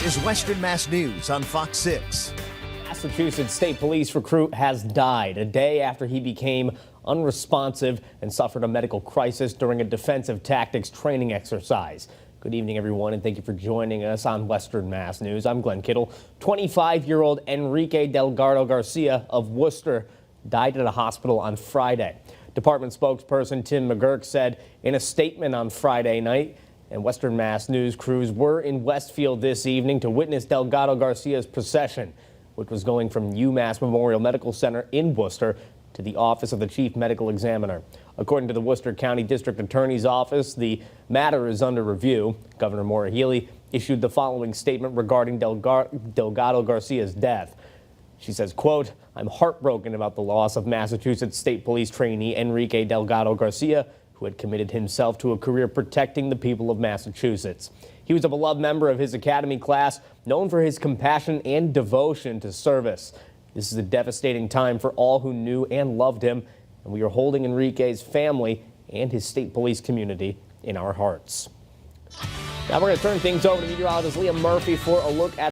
is Western Mass News on Fox 6. Massachusetts State Police recruit has died a day after he became unresponsive and suffered a medical crisis during a defensive tactics training exercise. Good evening, everyone, and thank you for joining us on Western Mass News. I'm Glenn Kittle. 25-year-old Enrique Delgado Garcia of Worcester died at a hospital on Friday. Department spokesperson Tim McGurk said in a statement on Friday night, and Western Mass News crews were in Westfield this evening to witness Delgado Garcia's procession, which was going from UMass Memorial Medical Center in Worcester to the office of the Chief Medical Examiner. According to the Worcester County District Attorney's Office, the matter is under review. Governor Maura Healey issued the following statement regarding Delgado Garcia's death. She says, quote, "I'm heartbroken about the loss of Massachusetts State Police trainee Enrique Delgado Garcia, who had committed himself to a career protecting the people of Massachusetts. He was a beloved member of his academy class, known for his compassion and devotion to service. This is a devastating time for all who knew and loved him, and we are holding Enrique's family and his state police community in our hearts." Now we're going to turn things over to meteorologist Liam Murphy for a look at